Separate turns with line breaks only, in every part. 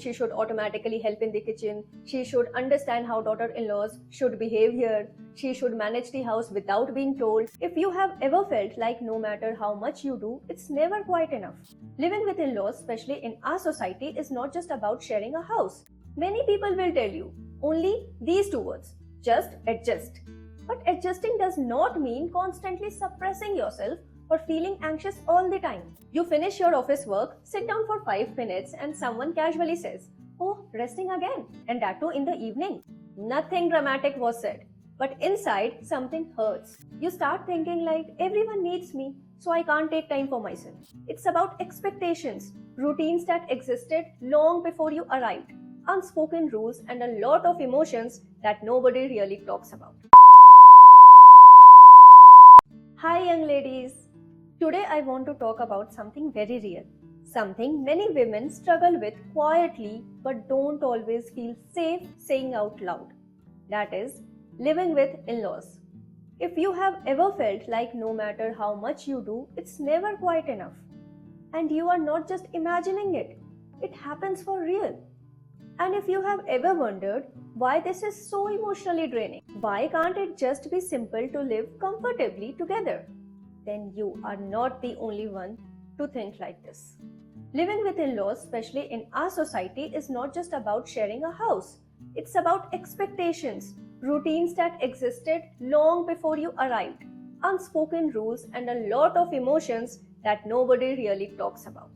she should automatically help in the kitchen, she should understand how daughter-in-laws should behave here, she should manage the house without being told. If you have ever felt like no matter how much you do, it's never quite enough. Living with in-laws, especially in our society, is not just about sharing a house. Many people will tell you only these two words: just adjust. But adjusting does not mean constantly suppressing yourself or feeling anxious all the time. You finish your office work, sit down for 5 minutes, and someone casually says, "Oh, resting again, and that too in the evening." Nothing dramatic was said, but inside something hurts. You start thinking like, everyone needs me, so I can't take time for myself. It's about expectations, routines that existed long before you arrived, unspoken rules, and a lot of emotions that nobody really talks about. Hi, young ladies. Today I want to talk about something very real, something many women struggle with quietly but don't always feel safe saying out loud. That is, living with in-laws. If you have ever felt like no matter how much you do, it's never quite enough, and you are not just imagining it, it happens for real. And if you have ever wondered why this is so emotionally draining, why can't it just be simple to live comfortably together? Then you are not the only one to think like this. Living with in-laws, especially in our society, is not just about sharing a house. It's about expectations, routines that existed long before you arrived, unspoken rules, and a lot of emotions that nobody really talks about.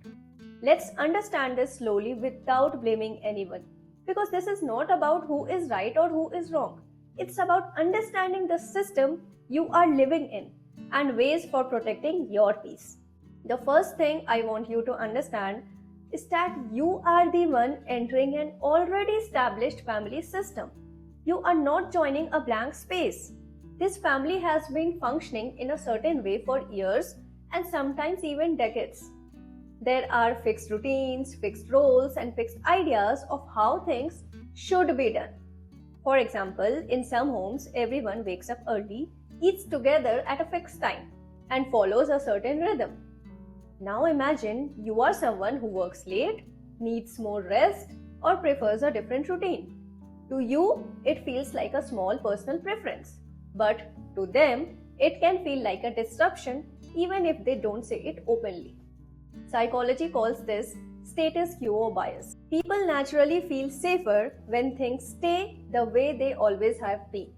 Let's understand this slowly without blaming anyone, because this is not about who is right or who is wrong. It's about understanding the system you are living in and ways for protecting your peace. The first thing I want you to understand is that you are the one entering an already established family system. You are not joining a blank space. This family has been functioning in a certain way for years and sometimes even decades. There are fixed routines, fixed roles, and fixed ideas of how things should be done. For example, in some homes, everyone wakes up early, eats together at a fixed time, and follows a certain rhythm. Now imagine you are someone who works late, needs more rest, or prefers a different routine. To you, it feels like a small personal preference, but to them, it can feel like a disruption even if they don't say it openly. Psychology calls this status quo bias. People naturally feel safer when things stay the way they always have been.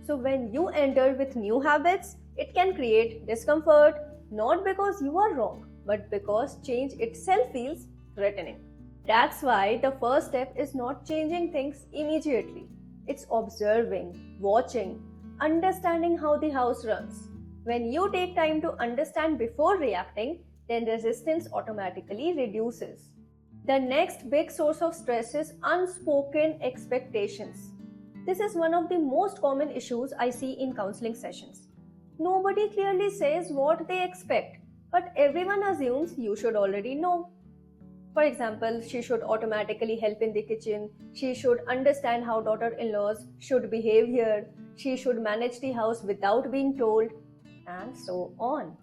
So when you enter with new habits, it can create discomfort, not because you are wrong, but because change itself feels threatening. That's why the first step is not changing things immediately. It's observing, watching, understanding how the house runs. When you take time to understand before reacting, then resistance automatically reduces. The next big source of stress is unspoken expectations. This is one of the most common issues I see in counseling sessions. Nobody clearly says what they expect, but everyone assumes you should already know. For example, she should automatically help in the kitchen, she should understand how daughter-in-laws should behave here, she should manage the house without being told, and so on.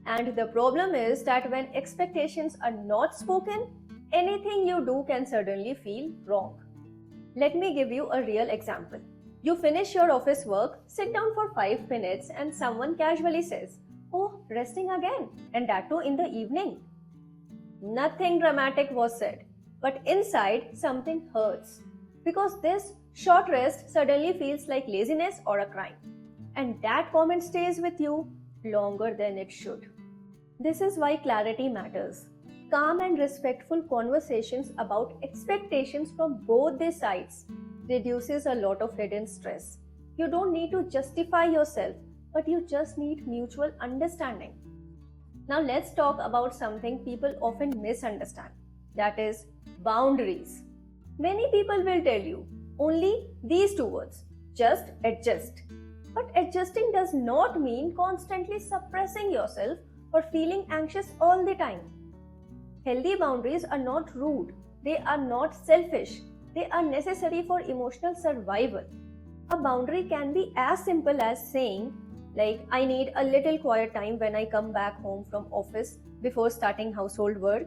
And the problem is that when expectations are not spoken, anything you do can suddenly feel wrong. Let me give you a real example. You finish your office work, sit down for 5 minutes, and someone casually says, "Oh, resting again, and that too in the evening." Nothing dramatic was said, but inside something hurts. Because this short rest suddenly feels like laziness or a crime. And that comment stays with you longer than it should. This is why clarity matters. Calm and respectful conversations about expectations from both the sides reduces a lot of hidden stress. You don't need to justify yourself, but you just need mutual understanding. Now let's talk about something people often misunderstand. That is boundaries. Many people will tell you only these two words: just adjust. But adjusting does not mean constantly suppressing yourself or feeling anxious all the time. Healthy boundaries are not rude, they are not selfish, they are necessary for emotional survival. A boundary can be as simple as saying, like, I need a little quiet time when I come back home from office before starting household work,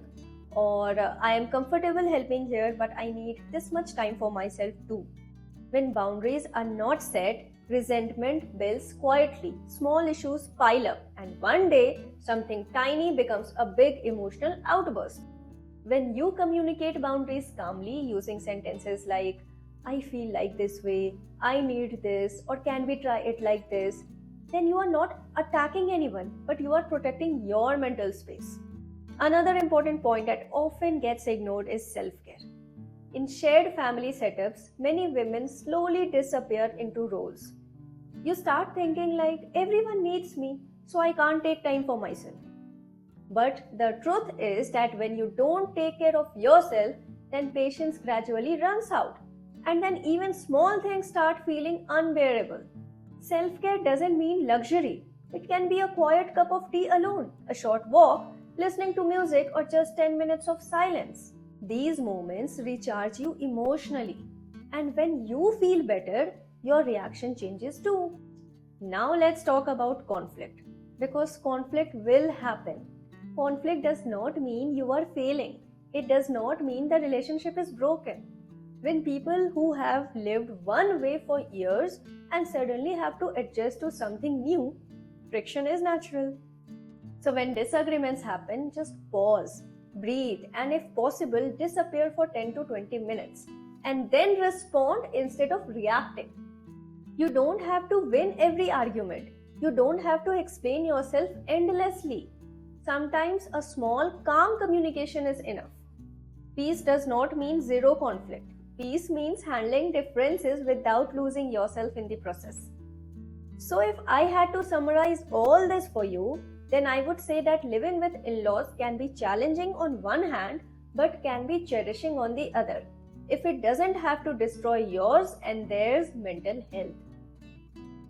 Or I am comfortable helping here, but I need this much time for myself too. When boundaries are not set, resentment builds quietly. Small issues pile up, and one day something tiny becomes a big emotional outburst. When you communicate boundaries calmly using sentences like, I feel like this way, I need this, or can we try it like this, then you are not attacking anyone, but you are protecting your mental space. Another important point that often gets ignored is self care. In shared family setups, many women slowly disappear into roles. You start thinking like everyone needs me, so I can't take time for myself. But the truth is that when you don't take care of yourself, then patience gradually runs out. And then even small things start feeling unbearable. Self care doesn't mean luxury. It can be a quiet cup of tea alone, a short walk, listening to music, or just 10 minutes of silence. These moments recharge you emotionally. And when you feel better, your reaction changes too. Now let's talk about conflict. Because conflict will happen. Conflict does not mean you are failing. It does not mean the relationship is broken. When people who have lived one way for years and suddenly have to adjust to something new, friction is natural. So when disagreements happen, just pause, breathe, and if possible, disappear for 10 to 20 minutes and then respond instead of reacting. You don't have to win every argument. You don't have to explain yourself endlessly. Sometimes a small, calm communication is enough. Peace does not mean zero conflict. Peace means handling differences without losing yourself in the process. So, if I had to summarize all this for you, then I would say that living with in laws can be challenging on one hand but can be cherishing on the other if it doesn't have to destroy yours and theirs mental health.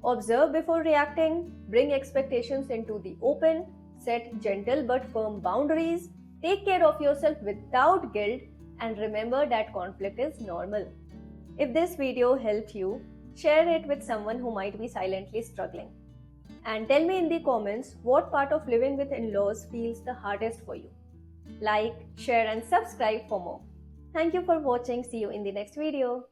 Observe before reacting, bring expectations into the open, set gentle but firm boundaries, take care of yourself without guilt, and remember that conflict is normal. If this video helped you, share it with someone who might be silently struggling. And tell me in the comments what part of living with in-laws feels the hardest for you. Like, share and subscribe for more. Thank you for watching. See you in the next video.